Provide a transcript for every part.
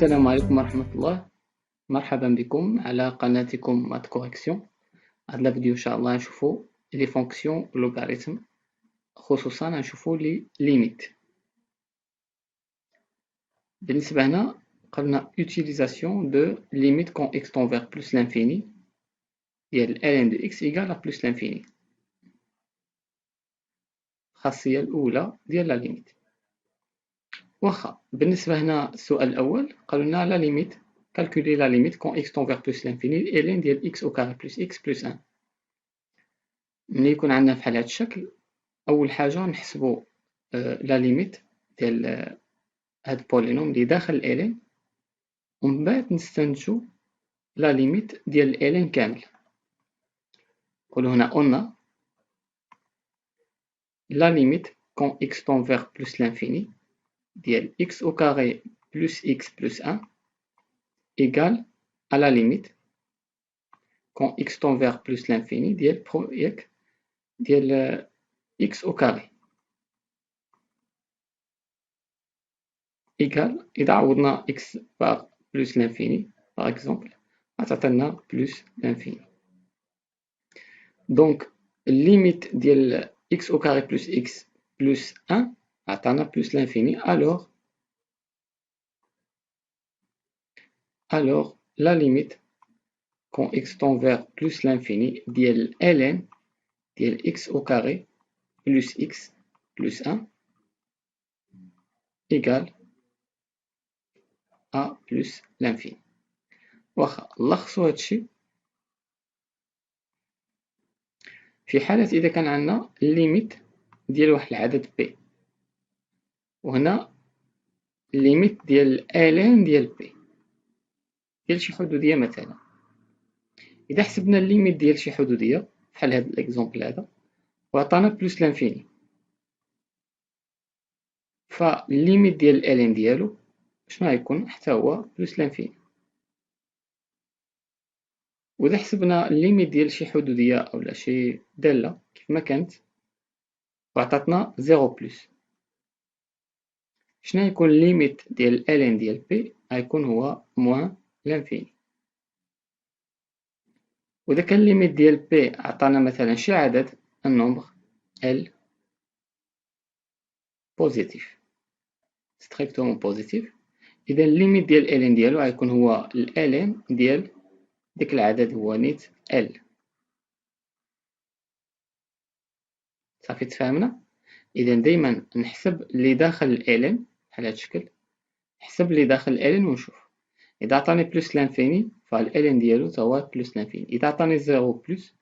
السلام عليكم ورحمة الله. مرحبا بكم على قناتكم مات كوريكسيون. هاد الفيديو ان شاء الله نشوفو لي فونكسيون لوغاريتم، خصوصا نشوفو لي ليميت. بالنسبة هنا قلنا utilisation de limite quand x tend vers plus l'infini ديال ln de x égale à plus l'infini. الخاصية الأولى ديال لا ليميت. واخا بالنسبة هنا السؤال الأول قالوا لنا لا ليميت calculer la limite quand x tend vers plus l'infini ln ديال x au carré plus x plus 1. ملي يكون عندنا بحال هاد الشكل، أول حاجة نحسبو لا ليميت ديال هاد البولينوم اللي داخل ln، ومن بعد نستنتجو لا ليميت ديال ln كامل. نقولو هنا on a la limite quand x tend vers plus l'infini ديال x au carré plus x plus 1 égale à la limite quand x tend vers plus l'infini ديال x au carré égale. إذا عوضنا x par plus l'infini par exemple غتعطينا plus l'infini. Donc limite ديال x au carré plus x plus 1 عطانا plus l'infini. Alors la limite quand x tend vers plus l'infini ديال ln ديال x au carré plus x plus 1 égale à plus l'infini. واخا نلخصو هادشي في حالة إذا كان عندنا الليميت ديال واحد العدد b، وهنا الليميت ديال ln ديال b ديال شي حدودية مثلا. إذا حسبنا الليميت ديال شي حدودية بحال هاد الإكزومبل هذا وعطانا بلوس لانفيني، فالليميت ديال ln ديالو شنو غيكون؟ حتى هو بلوس لانفيني. وإذا حسبنا الليميت ديال شي حدودية أولا شي دالة كيف ما كانت وعطاتنا زيرو بلوس، شنو غيكون الليميت ديال ln ديال b؟ غيكون هو موان لانفيني. وإذا كان الليميت ديال b عطانا مثلا شي عدد النومبر l بوزيتيف ستريكتومون بوزيتيف، إذا الليميت ديال ln ديالو غيكون هو ln ديال ديك العدد هو نيت l. صافي تفاهمنا؟ إذا دايما نحسب اللي داخل ln بحال هاد الشكل، نحسب اللي داخل ln ونشوف. إذا عطاني بلوس لانفيني فالln ديالو تا هو بلوس لانفيني. إذا عطاني زيرو بلوس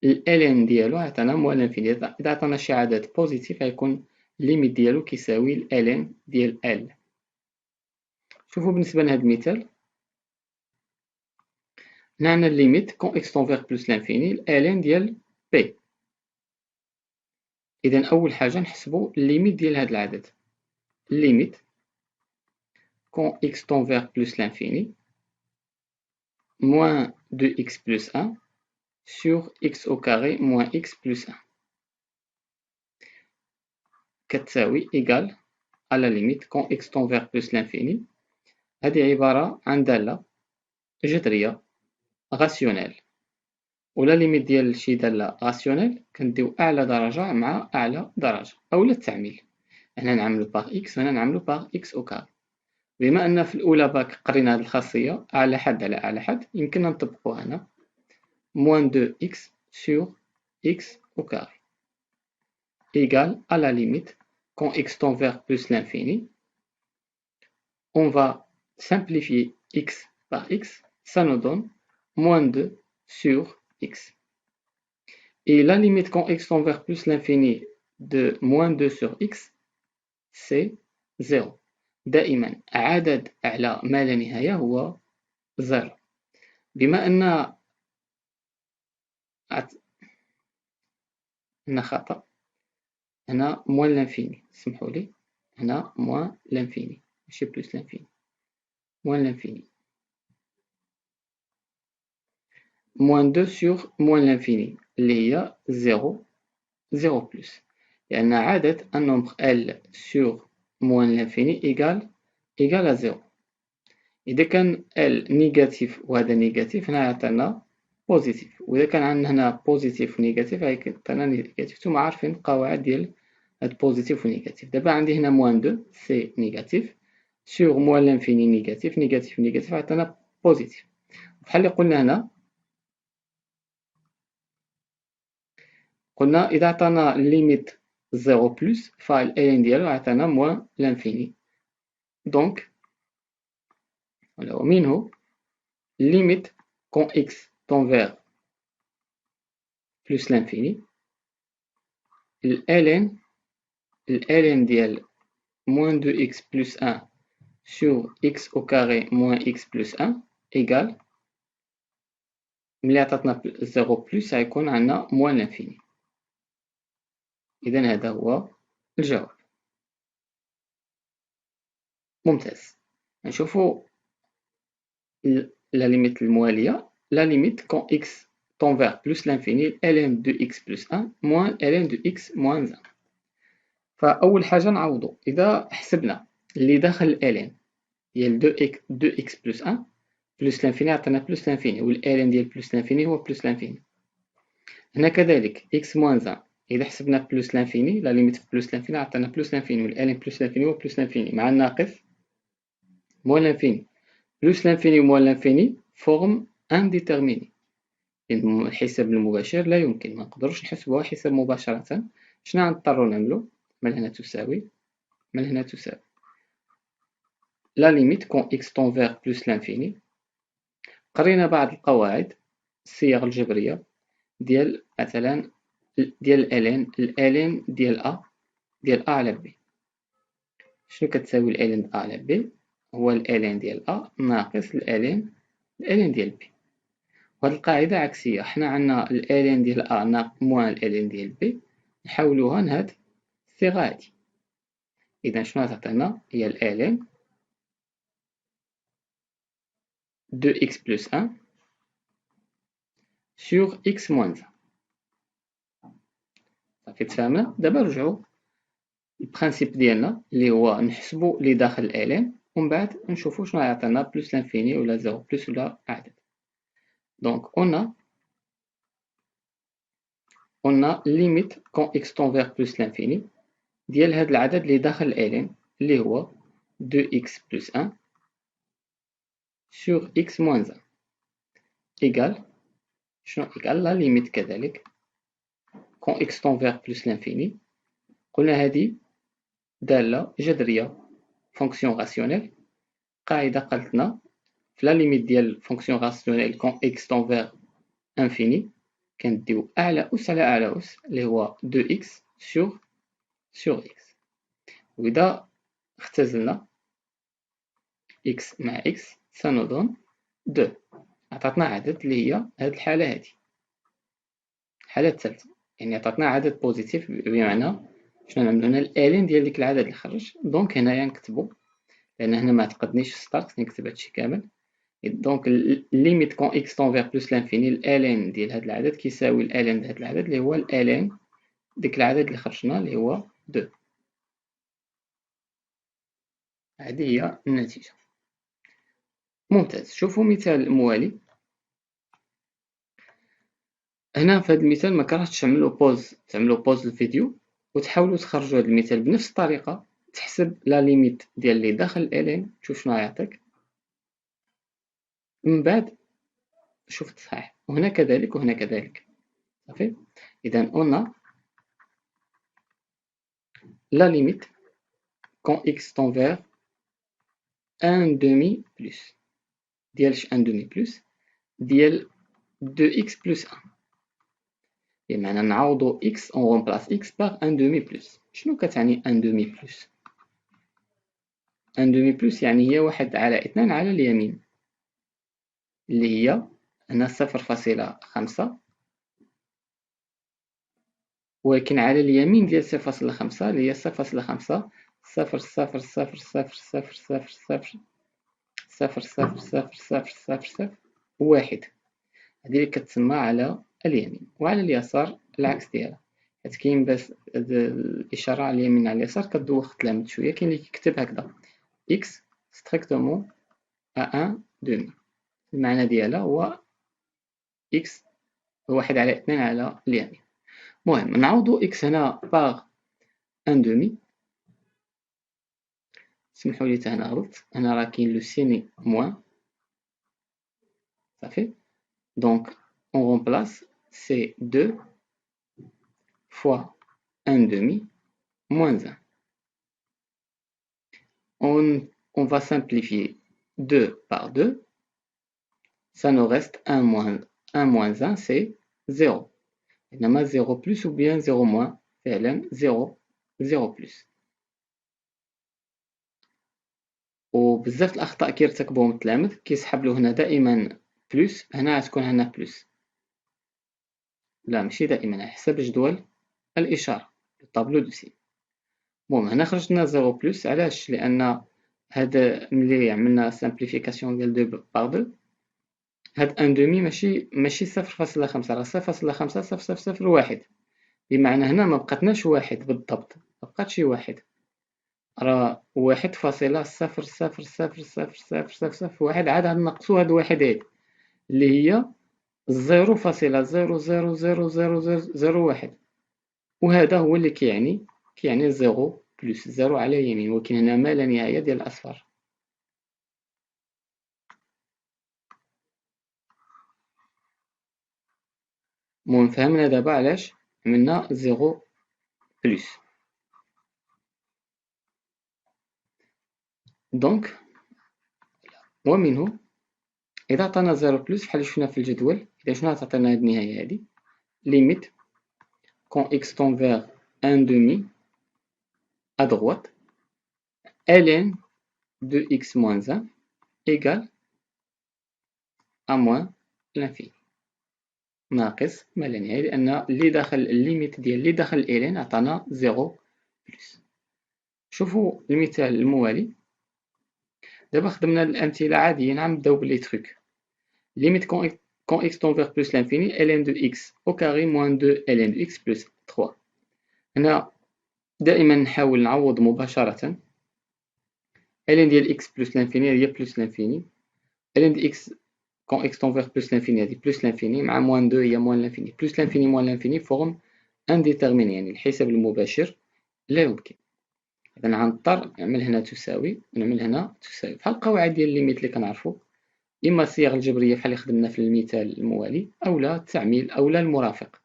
ln ديالو عطانا موان لانفيني. إذا عطانا شي عدد بوزيتيف غيكون الليميت ديالو كيساوي ln ديال l. شوفوا بالنسبة لهاد المثال عندنا الليميت كون x tend vers plus l'infini ln ديال b. إذا أول حاجة نحسبو الليميت ديال هاد العدد، الليميت quand x tend vers plus l'infini moins 2x plus 1 sur x au carré moins x plus 1 كتساوي égal à la limite quand x tend vers plus l'infini. هذه عبارة عن دالة جذرية غاسيونيل، ولا ليميت ديال شي دالة غاسيونيل كنديو أعلى درجة مع أعلى درجة أولا التعميل. هنا نعملو باغ x وهنا نعملو باغ x au carré. بما أن في الأولى باك قرينا هاد الخاصية أعلى حد على أعلى حد، يمكننا نطبقوها هنا moins 2x sur x au carré égale à la limite quand x tend vers plus l'infini. On va simplifier x par x, ça nous donne moins 2 sur x. Et la limite quand x tend vers plus l'infini de moins 2 sur x, c'est 0. دائما عدد أعلى ما لا نهاية هو 0. بما أن هنا خطأ، هنا موان لانفيني، سمحوا لي، هنا موان لانفيني ماشي بلوس لانفيني، موان لانفيني. moins 2 sur moins l'infini اللي هي 0 0 plus، لأن عدد النومبر L sur moins l'infini égal à 0. إذا كان ال نيجاتيف وهذا نيجاتيف هنا يعطينا بوزيتيف، وإذا كان عندنا هنا بوزيتيف ونيجاتيف غيعطينا نيجاتيف. نتوما عارفين القواعد ديال هاد بوزيتيف ونيجاتيف. دابا عندي هنا موان دو سي نيجاتيف سور موان لانفيني نيجاتيف، نيجاتيف نيجاتيف عطينا بوزيتيف. بحال اللي قلنا هنا، قلنا إذا عطانا ليميت زيرو بلس فالإلين ديالو عطانا موان لانفيني. دونك منه limite quand x tend vers plus l'infini ln ديال moins 2x plus 1 sur x au carré moins x plus 1 égale ملي عطاتنا 0 بلس غيكون عندنا moins l'infini. إذا هذا هو الجواب. ممتاز. نشوفو لا ليميت الموالية. لا ليميت quand x tend vers plus l'infini ln de x plus 1 moins ln de x moins 1. فأول حاجة نعوضو، إذا حسبنا اللي داخل ln ديال 2x plus 1 بلس لانفيني عطانا بلس لانفيني، والln ديال بلس لانفيني هو بلس لانفيني. هنا كذلك x moins 1 إذا حسبنا بلس لانفيني، لا ليميت في بلس لانفيني عطانا بلس لانفيني، والln بلس لانفيني هو بلس لانفيني مع الناقص موان لانفيني. بلس لانفيني وموان لانفيني فورم انديتيرميني، الحساب المباشر لا يمكن، ما نقدروش نحسبوها حساب مباشرة. شنو غنضطرو نعملو؟ من هنا تساوي من هنا تساوي لا ليميت كون x تون فيغ بلس لانفيني. قرينا بعض القواعد الصيغ الجبرية ديال مثلا ديال الالين ديال ديال على بي. شنو كتساوي الالين على بي؟ هو الالين ديال ناقص الالين ديال بي. وهاد القاعدة عكسية، حنا عندنا الالين ديال ناقص موان الالين ديال بي، نحولوها لهاد الصيغة هادي. إذا شنو غتعطينا؟ هي الالين 2x plus 1 sur x moins 1. صافي تفاهمنا. دابا نرجعو البرانسيب ديالنا اللي هو نحسبو اللي داخل الالين ومن بعد نشوفو شنو غيعطينا بلس لانفيني ولا زيرو بلس ولا عدد. دونك on a limite quand x tend vers plus l'infini ديال هاد العدد اللي داخل الالين اللي هو 2x plus 1 sur x moins 1 égal شنو égal la limite كذلك quand x tend vers plus l'infini. قلنا هادي دالة جذرية فونكسيون راسيونيل. قاعدة قالتنا في لا ليميت ديال فونكسيون راسيونيل كون x tend vers infini كنديو أعلى أس على أعلى أس اللي هو 2x sur x. وإذا اختزلنا x مع x سنظن 2 عطاتنا عدد اللي هي هاد الحالة هادي، الحالة الثالثة، يعني عطاتنا عدد بوزيتيف بمعنى شنو نعملو هنا الالين ديال ديك العدد اللي خرج. دونك هنايا نكتبو، لأن هنا ما عتقدنيش السطر خصني نكتب هادشي كامل. دونك ليميت كون x تون فيغ بلس لانفيني الالين ديال هاد العدد كيساوي الالين ديال هاد العدد اللي هو الالين ديك العدد اللي خرجنا اللي هو 2. هذه هي النتيجة. ممتاز. شوفوا مثال موالي. هنا في هذا المثال ما كرهتش تعملوا بوز الفيديو وتحاولوا تخرجوا هذا المثال بنفس الطريقة، تحسب لا ليميت ديال اللي داخل الالين تشوف شنو غيعطيك، من بعد شوف الصحيح، وهنا كذلك وهنا كذلك. صافي. إذا قلنا لا ليميت كون x tend vers 1 demi plus ديال 1 demi plus ديال 2x plus 1، بمعنى نعوضو x on remplace x par 1 demi plus. شنو كتعني 1 demi plus؟ 1 demi plus يعني هي 1 على 2 على اليمين اللي هي هنا 0.5، ولكن على اليمين ديال 0.5 اللي هي 0.5 0.000000000 واحد، هذه اللي كتسمى على اليمين. وعلى اليسار العكس ديالها، حيت كاين بس الاشاره على اليمين على اليسار كدوخ تلامد شويه. كاين اللي كيكتب هكذا x strictement à 1 demi. المعنى ديالها هو x 1/2 على اليمين. المهم نعوضو x هنا باغ 1 demi. سمحوا لي هنا غلطت، هنا راه كاين لو سيني موان صافي. دونك on remplace c'est 2 fois 1 demi moins 1. On va simplifier 2 par 2. Ça nous reste 1 moins 1, c'est 0. إنما 0 plus ou bien 0 moins فعلا 0 0 plus. وبزاف الأخطاء كيرتكبوهم التلاميذ كيسحب له هنا دائما بلس، هنا غتكون هنا بلس. لا ماشي دائما، على حسب جدول الإشارة الطابلو دو سين. المهم هنا خرج لنا 0 بلس. علاش؟ لأن هذا ملي عملنا سامبليفيكاسيون ديال 2 باغ 2 هاد 1 دومي ماشي 0.5 راه 0.5001. بمعنى هنا ما بقاتناش واحد بالضبط، ما بقاتش واحد، راه 1.000000001. عاد نقصو هاد الواحد هادي اللي هي 0.0000001، وهذا هو اللي كيعني 0 بلس 0 على اليمين، ولكن هنا ما لا نهاية ديال الأصفار. المهم فهمنا دابا علاش عملنا 0 بلس. دونك ومنه إذا عطانا 0 بلس بحال شفنا في الجدول، إذا شنو غتعطينا هاد النهاية هادي؟ ليميت quand x tend vers 1 demi à droite, ln de x moins 1 égale à moins l'infini ناقص ما لا نهاية، لأن اللي داخل الليميت ديال اللي داخل ln عطانا 0 بلس. شوفوا المثال الموالي. دابا خدمنا الأمثلة عاديين، غنبداو بلي تروك. Limite quand x tend vers plus l'infini, ln de x au carré moins 2 ln de x plus 3. هنا دائما نحاول نعوض مباشرة. ln ديال x plus l'infini هي plus l'infini، ln de x quand x tend vers plus l'infini هذه plus l'infini مع moins 2 هي moins l'infini. plus l'infini moins l'infini forme indéterminé، يعني الحساب المباشر لا يمكن. إذا غنضطر نعمل هنا تساوي ونعمل هنا تساوي بحال القواعد ديال الليميت اللي كنعرفو، إما الصيغ الجبرية بحال اللي خدمنا في المثال الموالي، أولا التعميل أولا المرافق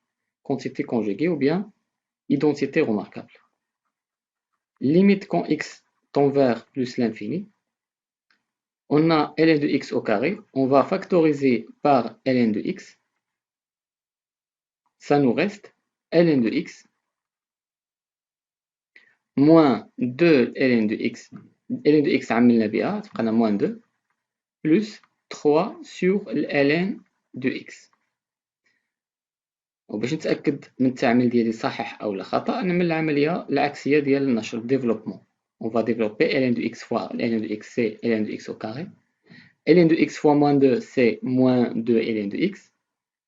quantité conjuguée ou bien identité remarquable. Limite quand x tend vers plus l'infini, on a ln de x au carré, on va factoriser par ln de x, ça nous reste ln de x moins 2 ln de x, ln de x عملنا بها تبقى moins 2 plus 3 sur ln de x. وباش نتأكد من التعامل ديالي صحيح أو لا خطأ نعمل العملية العكسية ديال النشر développement. On va développer ln de x fois ln de x c'est ln de x au carré. ln de x fois moins 2 c'est moins 2 ln de x.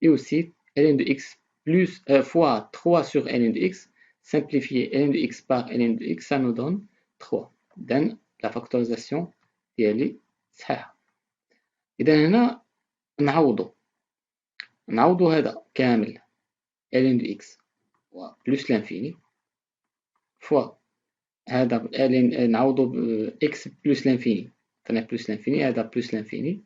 Et aussi ln de x plus, fois 3 sur ln de x. Simplifier ln de x par ln de x, ça nous donne 3. Donc la factorisation ديالي صحيحة. إذا هنا نعوضو هذا كامل ln de x plus l'infini fois هذا ln نعوضو x plus l'infini، عطينا plus l'infini هذا plus l'infini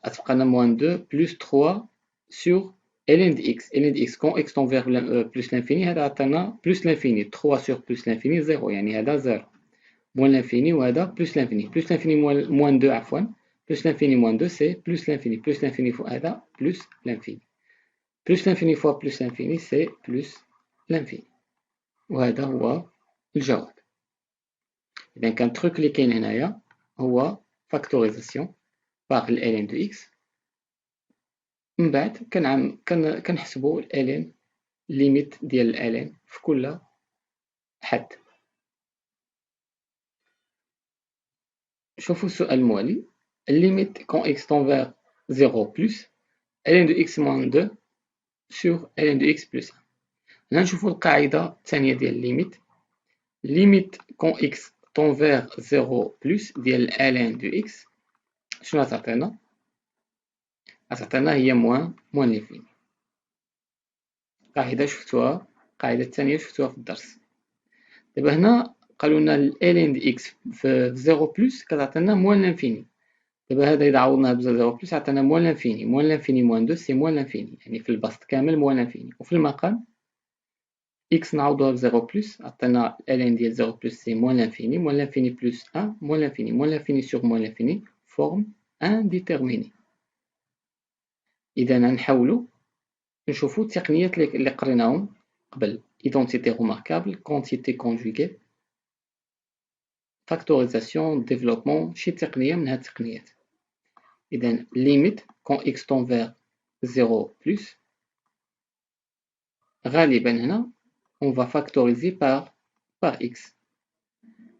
غتبقى لنا moins 2 plus 3 sur ln de x. ln de x quand x tend vers plus l'infini هذا عطانا plus l'infini، 3 sur plus l'infini 0، يعني هذا 0 moins l'infini وهذا plus l'infini. plus l'infini moins 2 عفوا plus l'infini moins 2 c'est plus l'infini. plus l'infini fois هذا plus l'infini. plus l'infini fois plus l'infini c'est plus l'infini. وهذا هو الجواب. إذا كان التروك اللي كاين هنايا هو فاكتوريزاسيون باغ ln de x. من بعد كنحسبو ln ليميت ديال ln في كل حد. شوفوا السؤال الموالي. ليميت quand x tend vers 0 plus ln de x moins 2 sur ln de x plus 1. هنا نشوفوا القاعدة الثانية ديال ليميت. Limite quand x tend vers 0 plus ديال ln de x شنو غتعطينا؟ غتعطينا هي موان لينفيني. قاعدة شفتوها، القاعدة الثانية شفتوها في الدرس. دابا هنا قالوا لنا ln de x في 0 بلس كتعطينا موان لانفيني. دابا هذا إذا عوضناها ب 0 بلس عطينا موان لانفيني، موان لانفيني موان 2 سي موان لانفيني، يعني في البسط كامل موان لانفيني. وفي المقام x نعوضوها ب 0 بلس عطينا ln ديال 0 بلس سي موان لانفيني، موان لانفيني بلس 1 موان لانفيني، موان لانفيني سور موان لانفيني فورم انديتيرميني. إذا غنحاولو نشوفو التقنيات اللي قريناهم قبل: identité remarquable، quantité conjuguée، factorisation، développement، شي تقنية من هاد التقنيات. إذا limite quand x tend vers 0 plus غالبا هنا on va factoriser par x.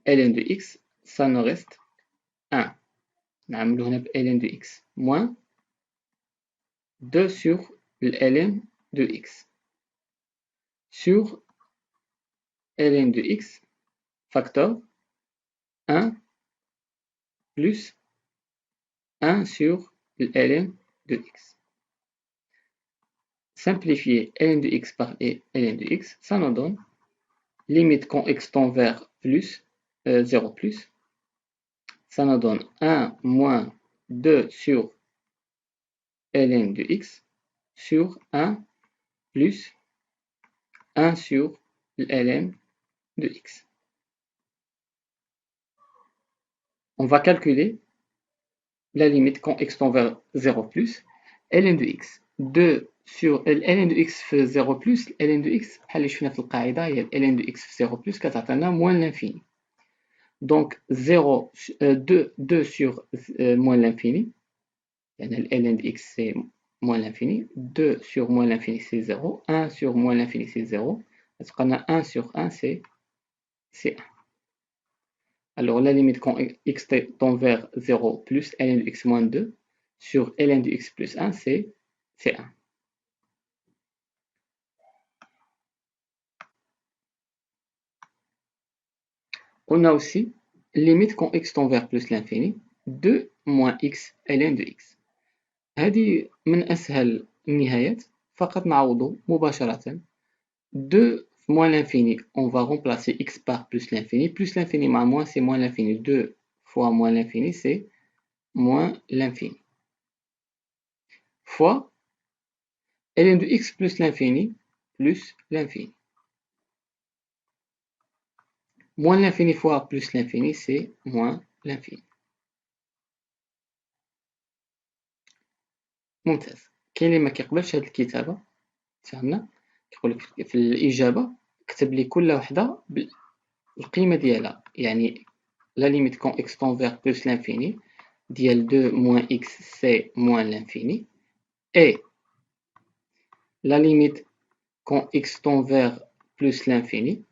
ln de x ça nous reste 1. نعملو هنا ب ln de x moins 2 sur ln de x sur ln de x facteur 1 plus 1 sur ln de x. Simplifier ln de x par ln de x, ça nous donne limite quand x tend vers plus 0 plus, ça nous donne 1 moins 2 sur ln de x sur 1 plus 1 sur ln de x. On va calculer la limite quand x tend vers 0 plus, ln de x 2 sur ln de x في 0 plus ln de x بحال اللي شفنا في القاعدة هي ln de x في 0 plus كتعطينا موان لانفيني. Donc 2 sur moins l'infini, ln de x c'est moins l'infini, 2 sur moins l'infini c'est 0, 1 sur moins l'infini c'est 0, parce qu'on a 1 sur 1 c'est 1. Alors la limite quand x tend vers 0 plus ln de x moins 2 sur ln de x plus 1 c'est 1. On a aussi limite quand x tend vers plus l'infini 2 moins x ln de x. هذه من أسهل النهايات، فقط نعوضو مباشرة. 2 moins l'infini, on va remplacer x par plus l'infini. Plus l'infini مع moins c'est moins l'infini. 2 fois moins l'infini c'est moins l'infini. Fois ln de x plus l'infini plus l'infini. Moins l'infini fois plus l'infini c'est moins l'infini. ممتاز. كاين اللي ما كيقبلش هاد الكتابة، فهمنا؟ كيقولك في الإجابة كتب لي كل وحدة بالقيمة ديالها، يعني la limite quand x tend vers plus l'infini ديال 2 moins x c'est moins l'infini et la limite quand x tend vers plus l'infini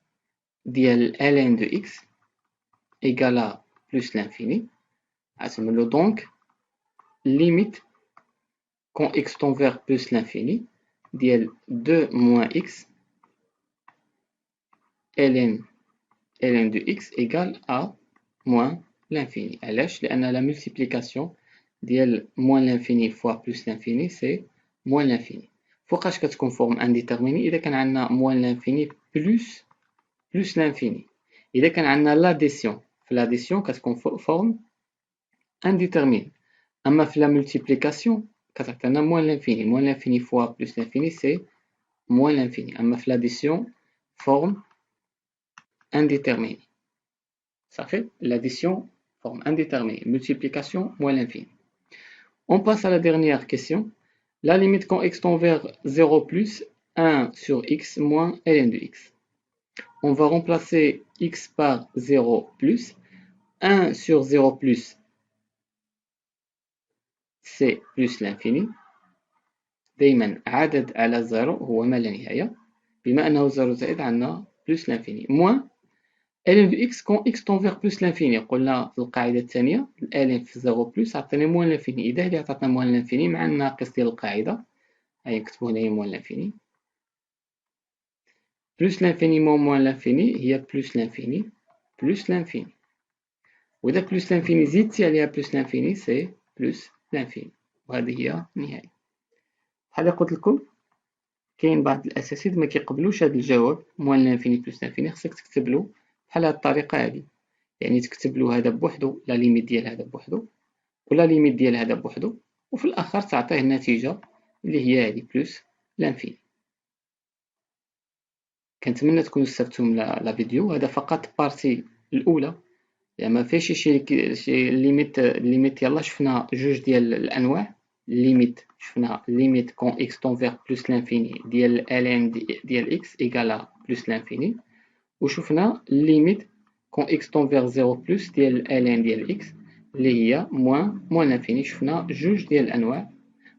ديال ln de x égale à plus l'infini. Donc limite quand x tend vers plus l'infini ديال 2 moins x ln de x égale à moins l'infini. علاش؟ لأن la multiplication ديال moins l'infini fois plus l'infini c'est moins l'infini. فوقاش كتكون forme indéterminée؟ إذا كان عندنا moins l'infini plus l'infini. إذا كان عندنا l'addition، في l'addition كتكون forme indéterminée. أما في la multiplication كتعطينا moins l'infini fois plus l'infini c'est moins l'infini. أما في l'addition forme indéterminée. Ça fait l'addition forme indéterminée, multiplication moins l'infini. On passe à la dernière question. La limite quand x tend vers 0 plus 1 sur x moins ln de x. On va remplacer x par 0 plus 1 sur 0 plus c'est plus l'infini. دايما عدد على 0 هو ما لا نهاية، بما أنه 0 زائد عندنا plus l'infini moins ln de x quand x tend vers plus l'infini. قلنا في القاعدة الثانية ln في 0 plus عطينا moins l'infini. إذا هذه عطاتنا moins l'infini مع الناقص ديال القاعدة، هاي نكتبو هنايا moins l'infini. Plus l'infini moins l'infini هي plus l'infini plus l'infini. وإذا بلوس لانفيني زيدتي عليها بلوس لانفيني سي بلوس لانفيني، وهذه هي النهاية. بحال قلت لكم كاين بعض الأساتذة ما كيقبلوش هذا الجواب موان لانفيني بلوس لانفيني، خصك تكتبلو بحال هاد الطريقة هادي، يعني تكتبلو هذا بوحدو لا ليميت ديال هذا بوحدو ولا ليميت ديال هذا بوحدو، وفي الآخر تعطيه النتيجة اللي هي هذه بلوس لانفيني. كنتمنى تكونوا استفدتوا من لا فيديو. هذا فقط بارتي الأولى، يعني ما فيهش شي ليميت. يلا شفنا جوج ديال الأنواع ليميت، شفنا ليميت كون إكس طون فيغ بلوس لانفيني ديال ألان ديال إكس إيكالا بلوس لانفيني، وشفنا ليميت كون إكس طون فيغ زيرو بلوس ديال ألان ديال إكس اللي هي موان لانفيني. شفنا جوج ديال الأنواع،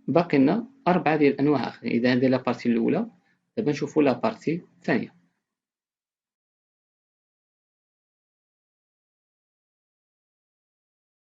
باقي لنا 4 ديال الأنواع آخرين. إذا هذه لا بارتي الأولى، دابا نشوفو لا بارتي الثانية.